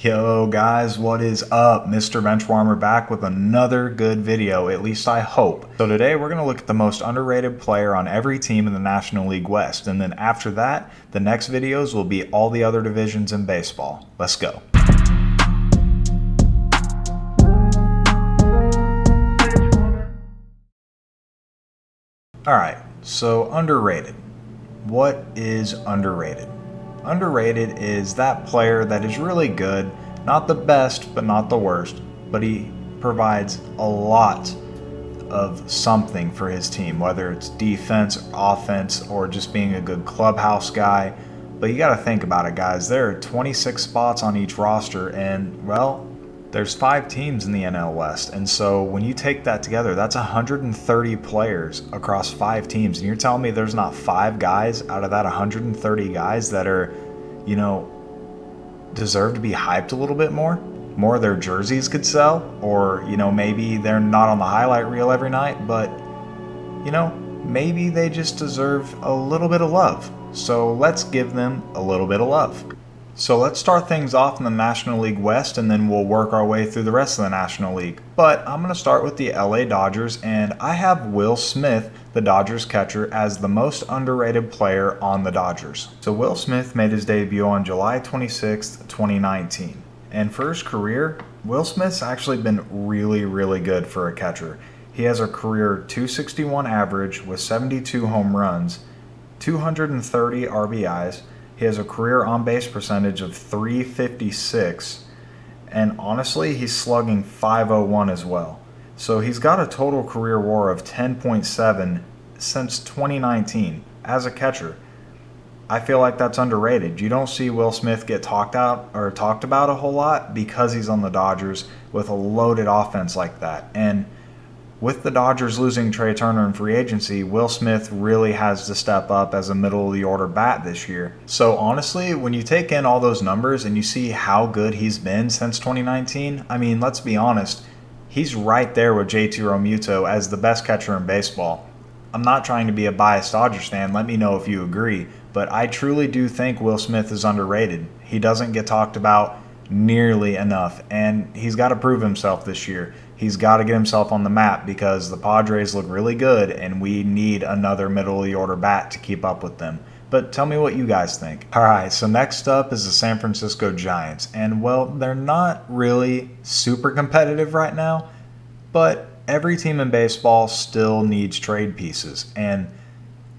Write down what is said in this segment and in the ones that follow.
Yo guys, what is up? Mr. Benchwarmer back with another good video, at least I hope. So today we're going to look at the most underrated player on every team in the National League West, and then after that, the next videos will be all the other divisions in baseball. Let's go. Alright, so underrated. What is underrated? Underrated is that player that is really good, not the best, but not the worst, but he provides a lot of something for his team, whether it's defense, offense, or just being a good clubhouse guy. But you got to think about it, guys. There are 26 spots on each roster, and, well, there's 5 teams in the NL West, and so when you take that together, that's 130 players across 5 teams, and you're telling me there's not 5 guys out of that 130 guys that are, deserve to be hyped a little bit more? More of their jerseys could sell, or, maybe they're not on the highlight reel every night, but, maybe they just deserve a little bit of love. So let's give them a little bit of love. So let's start things off in the National League West, and then we'll work our way through the rest of the National League. But I'm going to start with the LA Dodgers, and I have Will Smith, the Dodgers catcher, as the most underrated player on the Dodgers. So Will Smith made his debut on July 26th, 2019. And for his career, Will Smith's actually been really, really good for a catcher. He has a career .261 average with 72 home runs, 230 RBIs. He has a career on-base percentage of .356, and honestly, he's slugging .501 as well. So he's got a total career WAR of 10.7 since 2019 as a catcher. I feel like that's underrated. You don't see Will Smith get talked about a whole lot because he's on the Dodgers with a loaded offense like that. And with the Dodgers losing Trey Turner in free agency, Will Smith really has to step up as a middle-of-the-order bat this year. So honestly, when you take in all those numbers and you see how good he's been since 2019, I mean, let's be honest, he's right there with JT Realmuto as the best catcher in baseball. I'm not trying to be a biased Dodgers fan, let me know if you agree, but I truly do think Will Smith is underrated. He doesn't get talked about nearly enough, and he's got to prove himself this year. He's got to get himself on the map because the Padres look really good and we need another middle-of-the-order bat to keep up with them. But tell me what you guys think. Alright, so next up is the San Francisco Giants. And, well, they're not really super competitive right now, but every team in baseball still needs trade pieces. And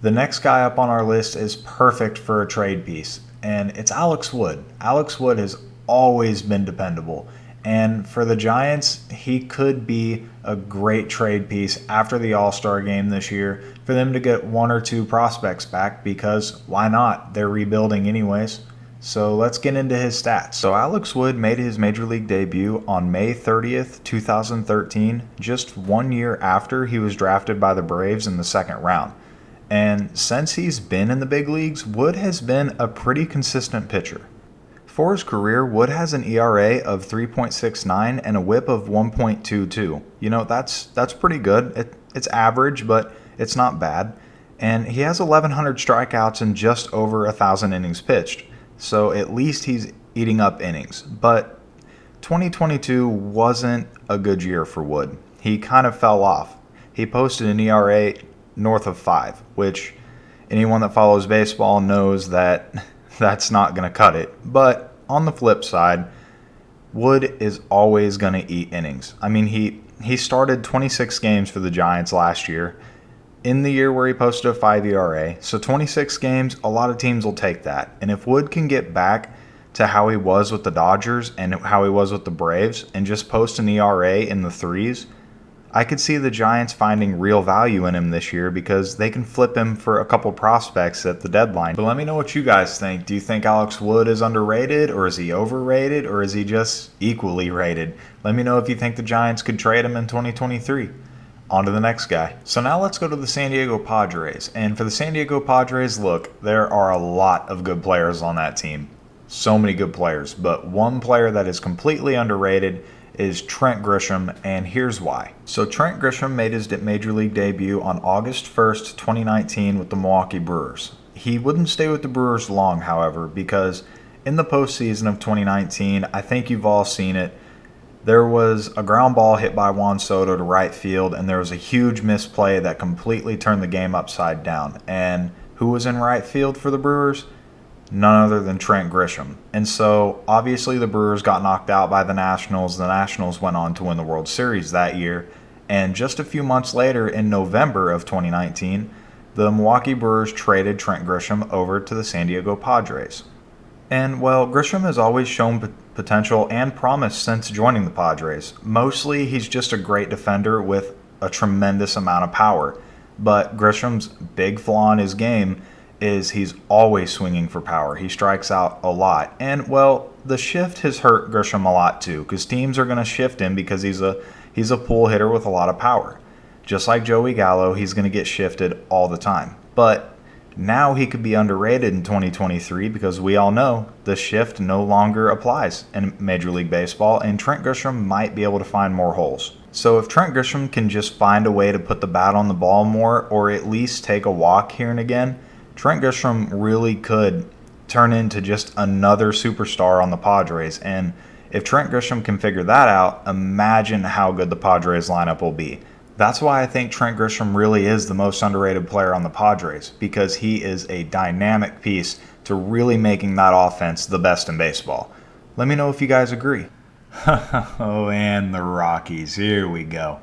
the next guy up on our list is perfect for a trade piece, and it's Alex Wood. Alex Wood has always been dependable. And for the Giants, he could be a great trade piece after the All-Star game this year for them to get 1 or 2 prospects back because why not? They're rebuilding anyways. So let's get into his stats. So Alex Wood made his Major League debut on May 30th, 2013, just 1 year after he was drafted by the Braves in the 2nd round. And since he's been in the big leagues, Wood has been a pretty consistent pitcher. For his career, Wood has an ERA of 3.69 and a WHIP of 1.22. That's pretty good. It's average, but it's not bad. And he has 1,100 strikeouts and just over 1,000 innings pitched. So at least he's eating up innings. But 2022 wasn't a good year for Wood. He kind of fell off. He posted an ERA north of 5, which anyone that follows baseball knows that that's not going to cut it. But on the flip side, Wood is always going to eat innings. I mean, he started 26 games for the Giants last year in the year where he posted a 5 ERA. So 26 games, a lot of teams will take that. And if Wood can get back to how he was with the Dodgers and how he was with the Braves and just post an ERA in the 3s, I could see the Giants finding real value in him this year because they can flip him for a couple prospects at the deadline. But let me know what you guys think. Do you think Alex Wood is underrated, or is he overrated, or is he just equally rated? Let me know if you think the Giants could trade him in 2023. On to the next guy. So now let's go to the San Diego Padres. And for the San Diego Padres, look, there are a lot of good players on that team. So many good players. But one player that is completely underrated is Trent Grisham, and here's why. So Trent Grisham made his Major League debut on August 1st, 2019 with the Milwaukee Brewers. He wouldn't stay with the Brewers long, however, because in the postseason of 2019, I think you've all seen it. There was a ground ball hit by Juan Soto to right field, and there was a huge misplay that completely turned the game upside down. And who was in right field for the Brewers? None other than Trent Grisham. And so, obviously, the Brewers got knocked out by the Nationals. The Nationals went on to win the World Series that year. And just a few months later, in November of 2019, the Milwaukee Brewers traded Trent Grisham over to the San Diego Padres. And, well, Grisham has always shown potential and promise since joining the Padres. Mostly, he's just a great defender with a tremendous amount of power. But Grisham's big flaw in his game is he's always swinging for power. He strikes out a lot. And, well, the shift has hurt Grisham a lot too, because teams are going to shift him because he's a pull hitter with a lot of power. Just like Joey Gallo, he's going to get shifted all the time. But now he could be underrated in 2023 because we all know the shift no longer applies in Major League Baseball, and Trent Grisham might be able to find more holes. So if Trent Grisham can just find a way to put the bat on the ball more, or at least take a walk here and again, Trent Grisham really could turn into just another superstar on the Padres. And if Trent Grisham can figure that out, imagine how good the Padres lineup will be. That's why I think Trent Grisham really is the most underrated player on the Padres, because he is a dynamic piece to really making that offense the best in baseball. Let me know if you guys agree. Oh, and the Rockies. Here we go.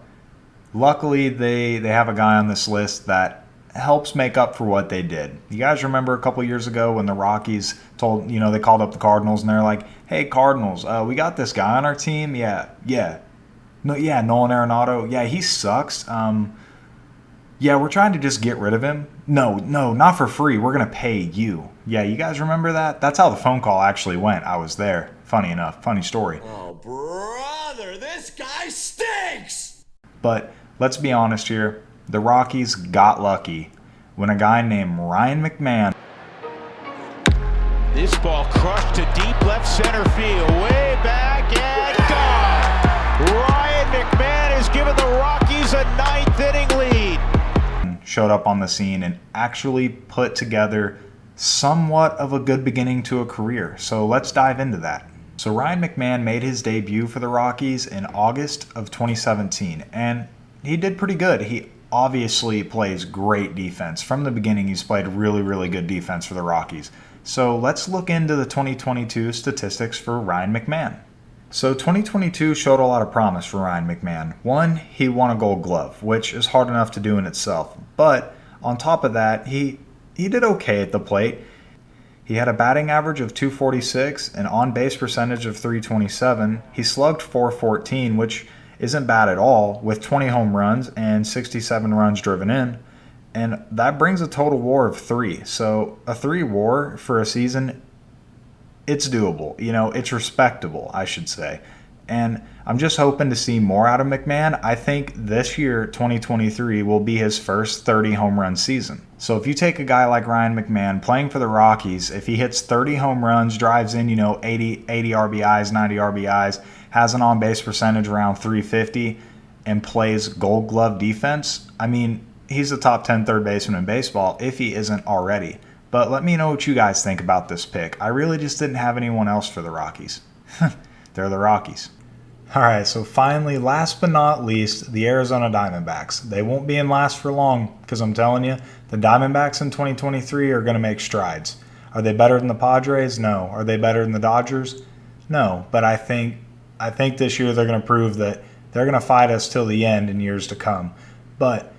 Luckily, they have a guy on this list that helps make up for what they did. You guys remember a couple years ago when the Rockies they called up the Cardinals and they're like, "Hey, Cardinals, we got this guy on our team. Nolan Arenado. Yeah, he sucks. We're trying to just get rid of him. No, not for free. We're going to pay you." Yeah, you guys remember that? That's how the phone call actually went. I was there. Funny enough. Funny story. Oh, brother, this guy stinks! But let's be honest here. The Rockies got lucky when a guy named Ryan McMahon. This ball crushed to deep left center field. Way back and gone! Ryan McMahon has given the Rockies a ninth-inning lead. Showed up on the scene and actually put together somewhat of a good beginning to a career. So let's dive into that. So Ryan McMahon made his debut for the Rockies in August of 2017, and he did pretty good. He obviously plays great defense. From the beginning, he's played really, really good defense for the Rockies. So let's look into the 2022 statistics for Ryan McMahon. So 2022 showed a lot of promise for Ryan McMahon. One, he won a Gold Glove, which is hard enough to do in itself. But on top of that, he did okay at the plate. He had a batting average of .246, an on-base percentage of .327. He slugged .414, which isn't bad at all, with 20 home runs and 67 runs driven in. And that brings a total WAR of 3. So a 3 WAR for a season, it's doable. It's respectable, I should say. And I'm just hoping to see more out of McMahon. I think this year, 2023, will be his first 30 home run season. So if you take a guy like Ryan McMahon playing for the Rockies, if he hits 30 home runs, drives in, 80 RBIs, 90 RBIs, has an on-base percentage around .350, and plays Gold Glove defense, he's a top 10 third baseman in baseball if he isn't already. But let me know what you guys think about this pick. I really just didn't have anyone else for the Rockies. They're the Rockies. All right, so finally, last but not least, the Arizona Diamondbacks. They won't be in last for long because I'm telling you, the Diamondbacks in 2023 are going to make strides. Are they better than the Padres? No. Are they better than the Dodgers? No. But I think this year they're going to prove that they're going to fight us till the end in years to come. But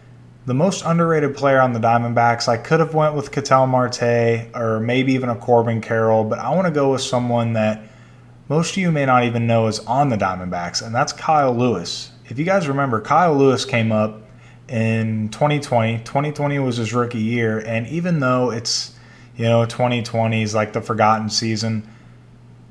the most underrated player on the Diamondbacks, I could have went with Ketel Marte or maybe even a Corbin Carroll, but I want to go with someone that most of you may not even know is on the Diamondbacks, and that's Kyle Lewis. If you guys remember, Kyle Lewis came up in 2020. 2020 was his rookie year, and even though it's, 2020 is like the forgotten season,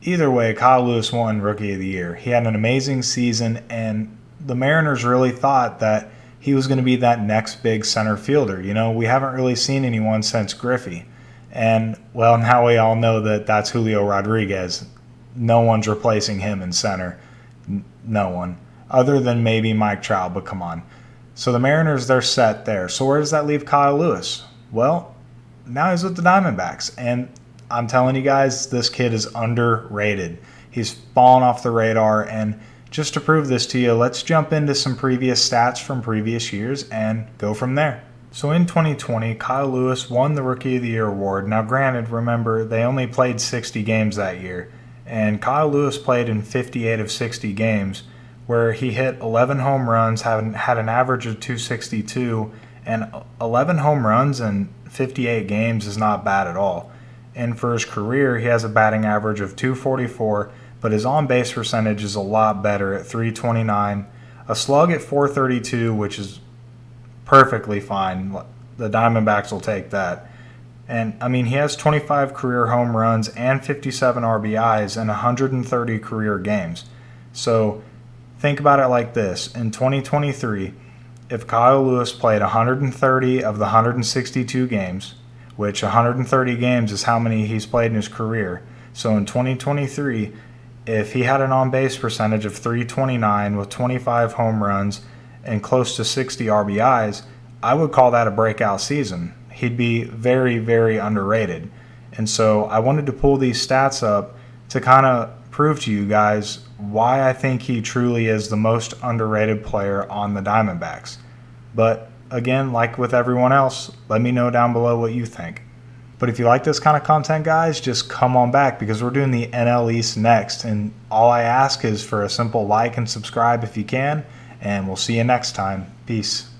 either way, Kyle Lewis won Rookie of the Year. He had an amazing season, and the Mariners really thought that he was going to be that next big center fielder. We haven't really seen anyone since Griffey. And, well, now we all know that that's Julio Rodriguez. No one's replacing him in center. No one. Other than maybe Mike Trout, but come on. So the Mariners, they're set there. So where does that leave Kyle Lewis? Well, now he's with the Diamondbacks. And I'm telling you guys, this kid is underrated. He's fallen off the radar, and just to prove this to you, let's jump into some previous stats from previous years and go from there. So in 2020, Kyle Lewis won the Rookie of the Year award. Now granted, remember, they only played 60 games that year, and Kyle Lewis played in 58 of 60 games, where he hit 11 home runs, had an average of 262, and 11 home runs in 58 games is not bad at all. And for his career, he has a batting average of 244, but his on-base percentage is a lot better at 329, a slug at 432, which is perfectly fine. The Diamondbacks will take that. And, I mean, he has 25 career home runs and 57 RBIs in 130 career games. So think about it like this. In 2023, if Kyle Lewis played 130 of the 162 games, which 130 games is how many he's played in his career. So in 2023, if he had an on-base percentage of 329 with 25 home runs and close to 60 RBIs, I would call that a breakout season. He'd be very, very underrated. And so I wanted to pull these stats up to kind of prove to you guys why I think he truly is the most underrated player on the Diamondbacks. But again, like with everyone else, let me know down below what you think. But if you like this kind of content, guys, just come on back because we're doing the NL East next. And all I ask is for a simple like and subscribe if you can. And we'll see you next time. Peace.